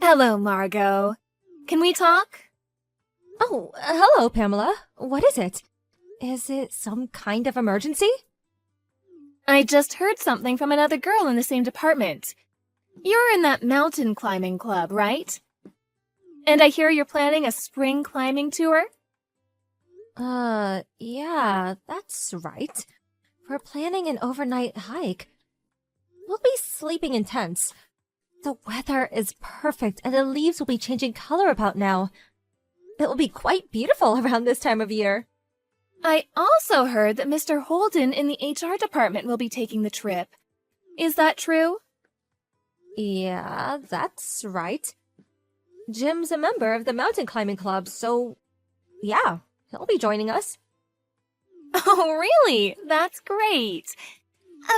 Hello, Margot. Can we talk? Oh, hello, Pamela. What is it? Is it some kind of emergency? I just heard something from another girl in the same department. You're in that mountain climbing club, right? And I hear you're planning a spring climbing tour? Yeah, that's right. We're planning an overnight hike. We'll be sleeping in tents. The weather is perfect and the leaves will be changing color about now. It will be quite beautiful around this time of year. I also heard that Mr. Holden in the HR department will be taking the trip. Is that true? Yeah, that's right. Jim's a member of the mountain climbing club, so yeah, he'll be joining us. Oh, really? That's great.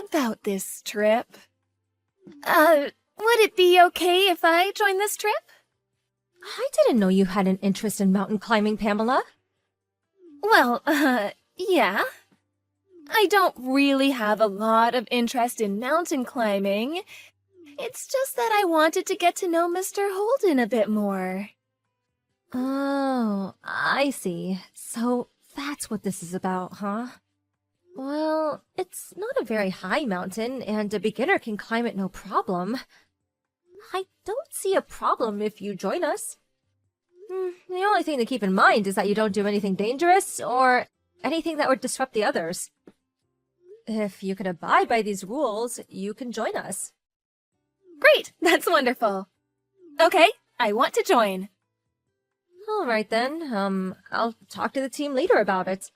About this trip. Would it be okay if I join this trip? I didn't know you had an interest in mountain climbing, Pamela. Well, yeah. I don't really have a lot of interest in mountain climbing. It's just that I wanted to get to know Mr. Holden a bit more. Oh, I see. So that's what this is about, huh? Well, it's not a very high mountain, and a beginner can climb it no problem. I don't see a problem if you join us. The only thing to keep in mind is that you don't do anything dangerous or anything that would disrupt the others. If you can abide by these rules, you can join us. Great, that's wonderful. Okay, I want to join. All right then, I'll talk to the team later about it.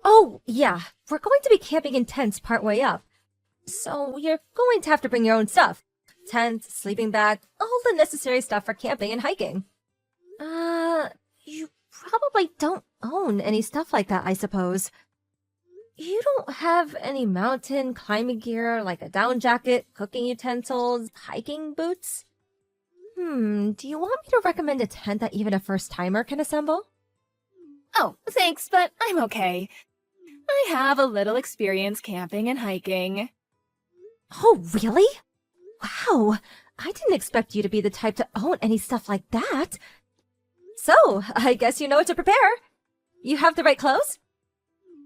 Oh, yeah, we're going to be camping in tents partway up. So you're going to have to bring your own stuff. Tent, sleeping bag, all the necessary stuff for camping and hiking. You probably don't own any stuff like that, I suppose. You don't have any mountain climbing gear like a down jacket, cooking utensils, hiking boots? Do you want me to recommend a tent that even a first-timer can assemble? Oh, thanks, but I'm okay. I have a little experience camping and hiking. Oh, really? Wow, I didn't expect you to be the type to own any stuff like that. So, I guess you know what to prepare. You have the right clothes?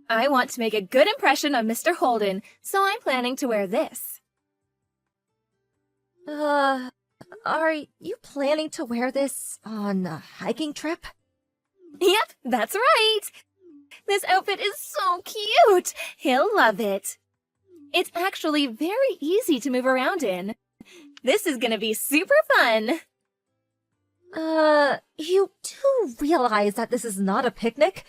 I want to make a good impression on Mr. Holden, so I'm planning to wear this. Are you planning to wear this on a hiking trip? Yep, that's right. This outfit is so cute. He'll love it. It's actually very easy to move around in. This is gonna be super fun. You do realize that this is not a picnic?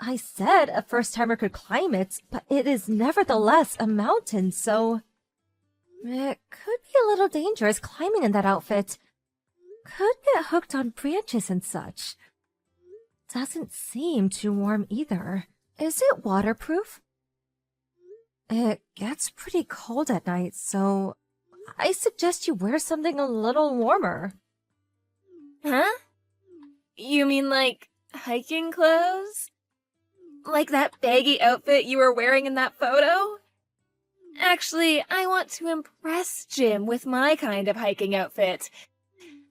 I said a first-timer could climb it, but it is nevertheless a mountain, so... It could be a little dangerous climbing in that outfit. Could get hooked on branches and such. Doesn't seem too warm either. Is it waterproof? It gets pretty cold at night, so I suggest you wear something a little warmer. Huh? You mean like hiking clothes? Like that baggy outfit you were wearing in that photo? Actually, I want to impress Jim with my kind of hiking outfit.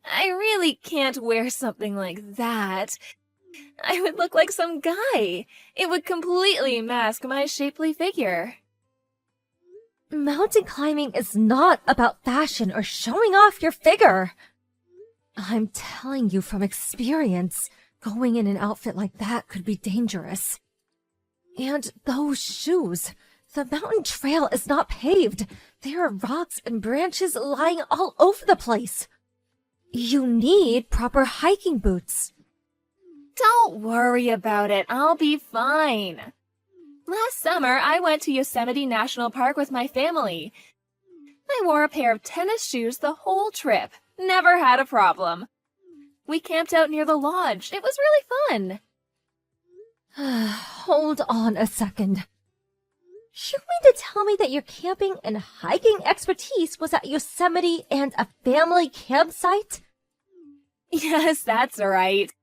I really can't wear something like that. I would look like some guy. It would completely mask my shapely figure. Mountain climbing is not about fashion or showing off your figure. I'm telling you from experience, going in an outfit like that could be dangerous. And those shoes, the mountain trail is not paved. There are rocks and branches lying all over the place. You need proper hiking boots. Don't worry about it. I'll be fine. Last summer, I went to Yosemite National Park with my family. I wore a pair of tennis shoes the whole trip. Never had a problem. We camped out near the lodge. It was really fun. Hold on a second. You mean to tell me that your camping and hiking expertise was at Yosemite and a family campsite? Yes, that's right.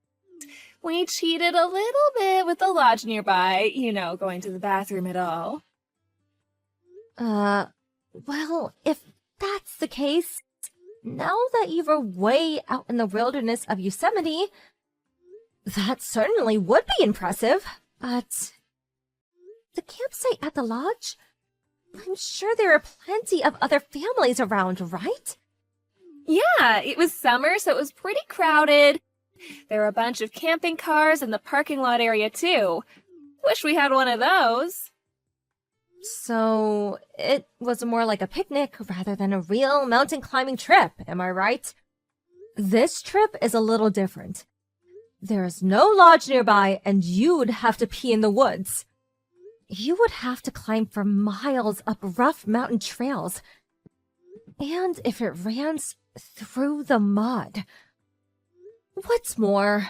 We cheated a little bit with the lodge nearby, going to the bathroom and all. Well, if that's the case, now that you were way out in the wilderness of Yosemite, that certainly would be impressive. But the campsite at the lodge? I'm sure there are plenty of other families around, right? Yeah, it was summer, so it was pretty crowded. There were a bunch of camping cars in the parking lot area, too. Wish we had one of those. So, it was more like a picnic rather than a real mountain climbing trip, am I right? This trip is a little different. There is no lodge nearby, and you'd have to pee in the woods. You would have to climb for miles up rough mountain trails. And if it ran through the mud. What's more,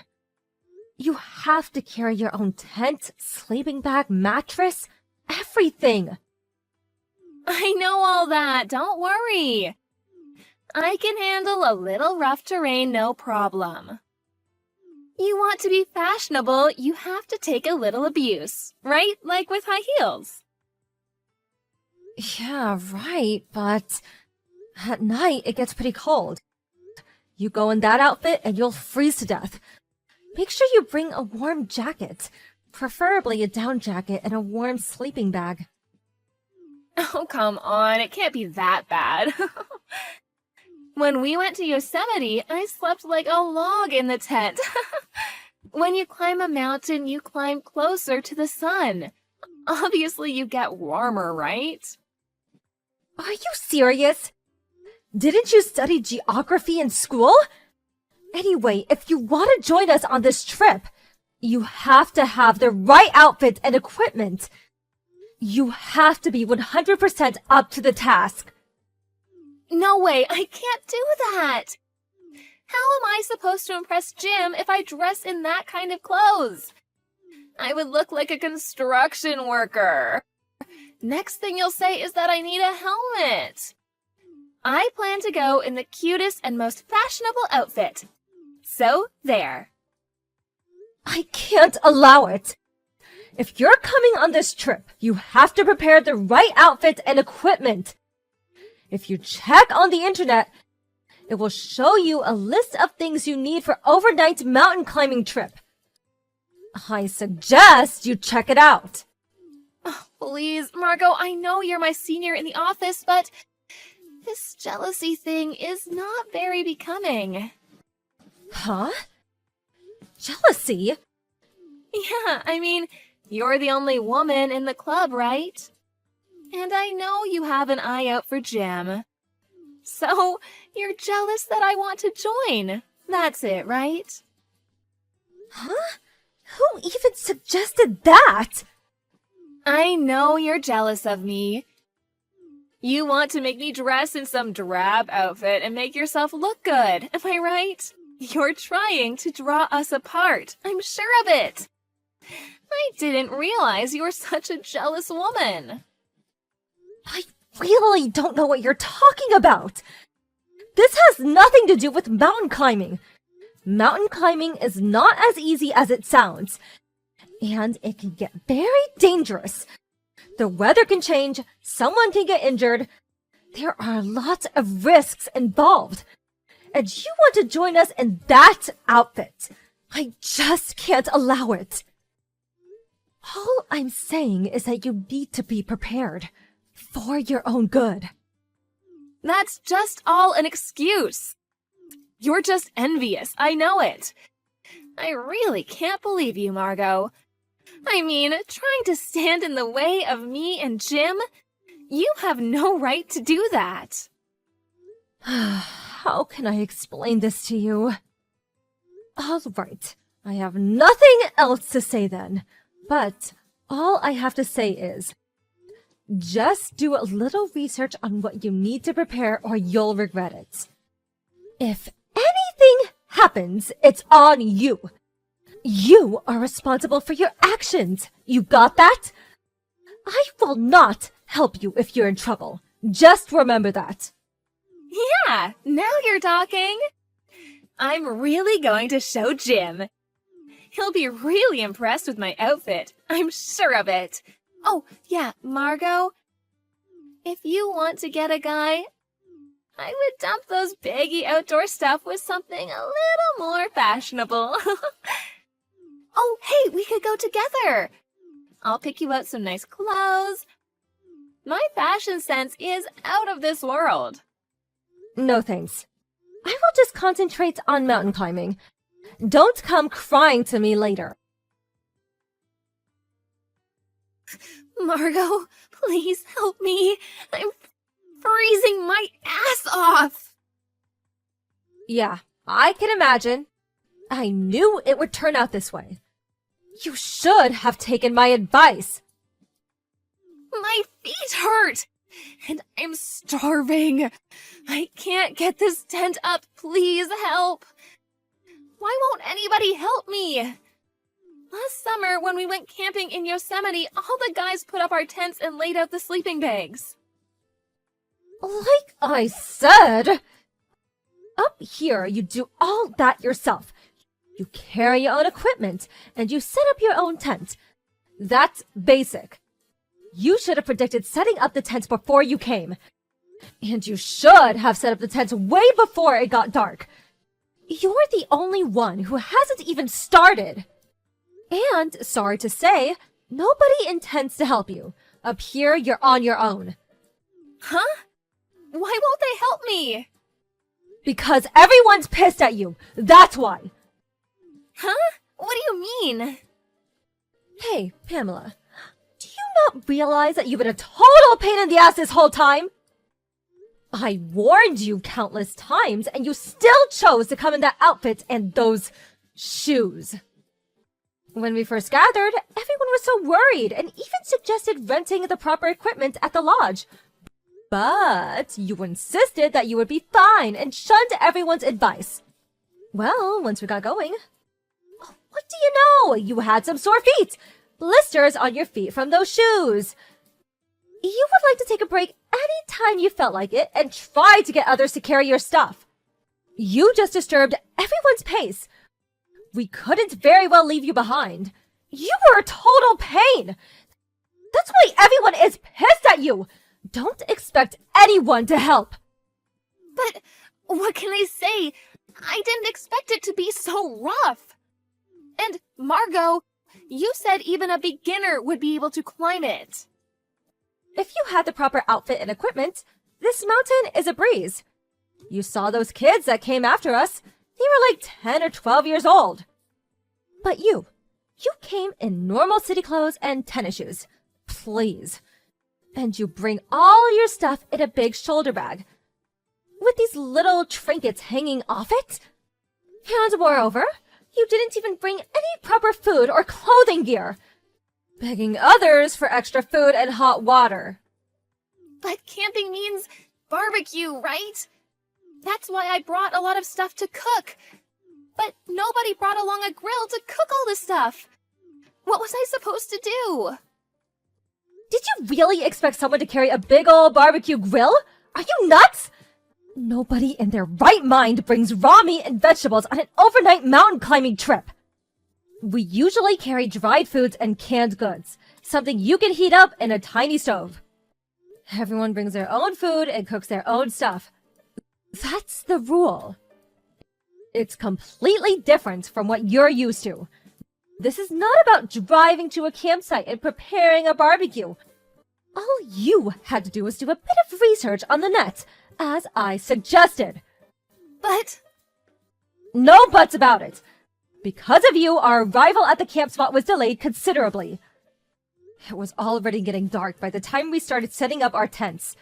you have to carry your own tent, sleeping bag, mattress, everything. I know all that, don't worry. I can handle a little rough terrain, no problem. You want to be fashionable, you have to take a little abuse, right? Like with high heels. Yeah, right, but at night it gets pretty cold. You go in that outfit and you'll freeze to death. Make sure you bring a warm jacket, preferably a down jacket and a warm sleeping bag. Oh, come on, it can't be that bad. When we went to Yosemite, I slept like a log in the tent. When you climb a mountain, you climb closer to the sun. Obviously, you get warmer, right? Are you serious? Didn't you study geography in school? Anyway, if you want to join us on this trip, you have to have the right outfit and equipment. You have to be 100% up to the task. No way, I can't do that. How am I supposed to impress Jim if I dress in that kind of clothes? I would look like a construction worker. Next thing you'll say is that I need a helmet. I plan to go in the cutest and most fashionable outfit. So, there. I can't allow it. If you're coming on this trip, you have to prepare the right outfit and equipment. If you check on the internet, it will show you a list of things you need for overnight mountain climbing trip. I suggest you check it out. Oh, please, Margot, I know you're my senior in the office, but this jealousy thing is not very becoming. Huh? Jealousy? Yeah, I mean, you're the only woman in the club, right? And I know you have an eye out for Jim. So, you're jealous that I want to join. That's it, right? Huh? Who even suggested that? I know you're jealous of me. You want to make me dress in some drab outfit and make yourself look good, am I right? You're trying to draw us apart. I'm sure of it. I didn't realize you were such a jealous woman. I really don't know what you're talking about. This has nothing to do with mountain climbing. Mountain climbing is not as easy as it sounds, and it can get very dangerous. The weather can change, someone can get injured. There are lots of risks involved. And you want to join us in that outfit. I just can't allow it. All I'm saying is that you need to be prepared for your own good. That's just all an excuse. You're just envious, I know it. I really can't believe you, Margot. I mean, trying to stand in the way of me and Jim? You have no right to do that. How can I explain this to you? All right, I have nothing else to say then, but all I have to say is, just do a little research on what you need to prepare or you'll regret it. If anything happens, it's on you. You are responsible for your actions. You got that? I will not help you if you're in trouble. Just remember that. Yeah, now you're talking. I'm really going to show Jim. He'll be really impressed with my outfit. I'm sure of it. Oh, yeah, Margot, if you want to get a guy, I would dump those baggy outdoor stuff with something a little more fashionable. Oh, hey, we could go together. I'll pick you out some nice clothes. My fashion sense is out of this world. No thanks. I will just concentrate on mountain climbing. Don't come crying to me later. Margot, please help me. I'm freezing my ass off. Yeah, I can imagine. I knew it would turn out this way. You should have taken my advice. My feet hurt, and I'm starving. I can't get this tent up. Please help. Why won't anybody help me? Last summer, when we went camping in Yosemite, all the guys put up our tents and laid out the sleeping bags. Like I said, up here you do all that yourself. You carry your own equipment, and you set up your own tent. That's basic. You should have predicted setting up the tent before you came. And you should have set up the tent way before it got dark. You're the only one who hasn't even started. And, sorry to say, nobody intends to help you. Up here, you're on your own. Huh? Why won't they help me? Because everyone's pissed at you. That's why. Huh? What do you mean? Hey, Pamela. Do you not realize that you've been a total pain in the ass this whole time? I warned you countless times, and you still chose to come in that outfit and those shoes. When we first gathered, everyone was so worried and even suggested renting the proper equipment at the lodge. But you insisted that you would be fine and shunned everyone's advice. Well, once we got going, what do you know? You had some sore feet. Blisters on your feet from those shoes. You would like to take a break anytime you felt like it and try to get others to carry your stuff. You just disturbed everyone's pace. We couldn't very well leave you behind. You were a total pain. That's why everyone is pissed at you. Don't expect anyone to help. But what can I say? I didn't expect it to be so rough. And Margot, you said even a beginner would be able to climb it. If you had the proper outfit and equipment, this mountain is a breeze. You saw those kids that came after us. They were like 10 or 12 years old. But you came in normal city clothes and tennis shoes. Please. And you bring all your stuff in a big shoulder bag. With these little trinkets hanging off it. And moreover, you didn't even bring any proper food or clothing gear. Begging others for extra food and hot water. But camping means barbecue, right? That's why I brought a lot of stuff to cook. But nobody brought along a grill to cook all this stuff. What was I supposed to do? Did you really expect someone to carry a big old barbecue grill? Are you nuts? Nobody in their right mind brings raw meat and vegetables on an overnight mountain climbing trip. We usually carry dried foods and canned goods, something you can heat up in a tiny stove. Everyone brings their own food and cooks their own stuff. That's the rule. It's completely different from what you're used to. This is not about driving to a campsite and preparing a barbecue. All you had to do was do a bit of research on the net, as I suggested. But... No buts about it. Because of you, our arrival at the camp spot was delayed considerably. It was already getting dark by the time we started setting up our tents.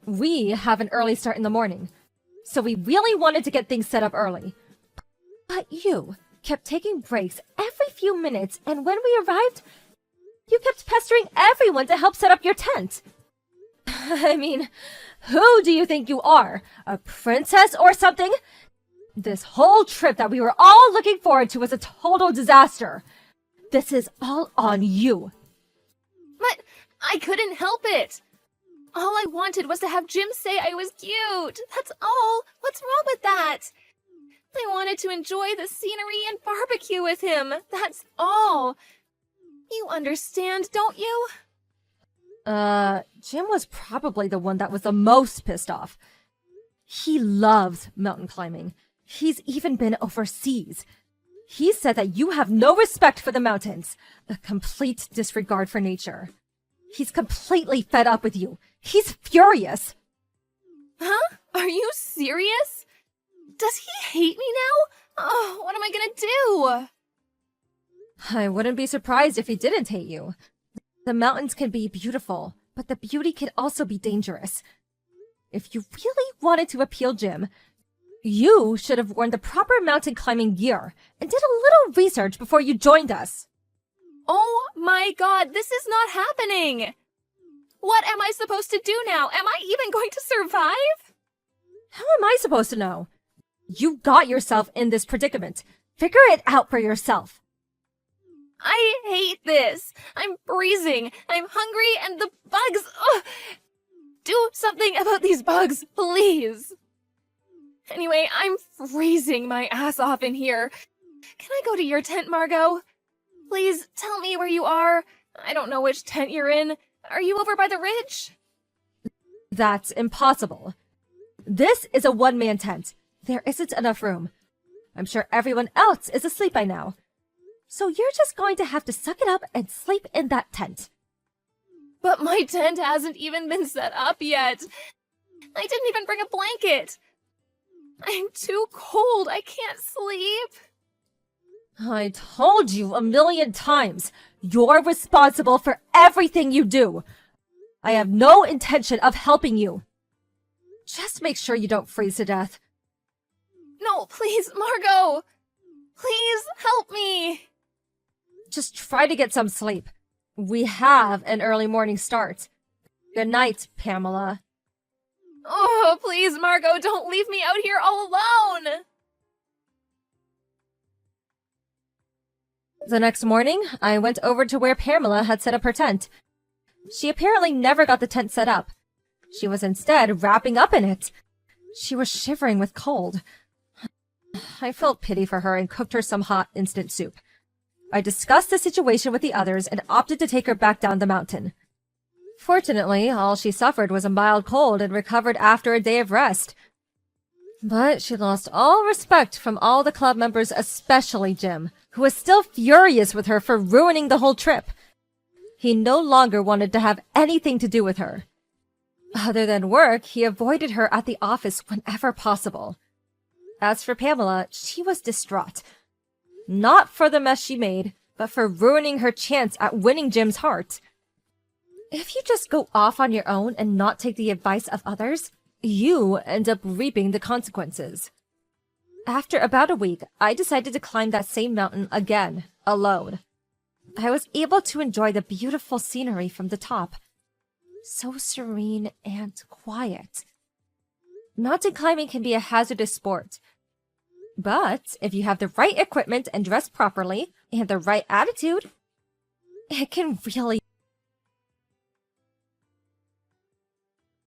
We have an early start in the morning, so we really wanted to get things set up early. But you kept taking breaks every few minutes, and when we arrived, you kept pestering everyone to help set up your tent. I mean, who do you think you are? A princess or something? This whole trip that we were all looking forward to was a total disaster. This is all on you. But I couldn't help it. All I wanted was to have Jim say I was cute. That's all. What's wrong with that? I wanted to enjoy the scenery and barbecue with him. That's all. You understand, don't you? Jim was probably the one that was the most pissed off. He loves mountain climbing. He's even been overseas. He said that you have no respect for the mountains, a complete disregard for nature. He's completely fed up with you. He's furious. Huh? Are you serious? Does he hate me now? Oh, what am I gonna do? I wouldn't be surprised if he didn't hate you. The mountains can be beautiful, but the beauty can also be dangerous. If you really wanted to appeal Jim, you should have worn the proper mountain climbing gear and did a little research before you joined us. Oh my god, this is not happening! What am I supposed to do now? Am I even going to survive? How am I supposed to know? You got yourself in this predicament. Figure it out for yourself. I hate this. I'm freezing. I'm hungry and the bugs. Ugh. Do something about these bugs, please. Anyway, I'm freezing my ass off in here. Can I go to your tent, Margot? Please tell me where you are. I don't know which tent you're in. Are you over by the ridge? That's impossible. This is a one-man tent. There isn't enough room. I'm sure everyone else is asleep by now. So you're just going to have to suck it up and sleep in that tent. But my tent hasn't even been set up yet. I didn't even bring a blanket. I'm too cold. I can't sleep. I told you a million times. You're responsible for everything you do. I have no intention of helping you. Just make sure you don't freeze to death. No, please, Margot. Please help me. Just try to get some sleep. We have an early morning start. Good night, Pamela. Oh, please, Margot, don't leave me out here all alone. The next morning, I went over to where Pamela had set up her tent. She apparently never got the tent set up. She was instead wrapping up in it. She was shivering with cold. I felt pity for her and cooked her some hot instant soup. I discussed the situation with the others and opted to take her back down the mountain. Fortunately, all she suffered was a mild cold and recovered after a day of rest. But she lost all respect from all the club members, especially Jim, who was still furious with her for ruining the whole trip. He no longer wanted to have anything to do with her. Other than work, he avoided her at the office whenever possible. As for Pamela, she was distraught. Not for the mess she made, but for ruining her chance at winning Jim's heart. If you just go off on your own and not take the advice of others, you end up reaping the consequences. After about a week, I decided to climb that same mountain again, alone. I was able to enjoy the beautiful scenery from the top. So serene and quiet. Mountain climbing can be a hazardous sport. But if you have the right equipment and dress properly, and the right attitude, it can really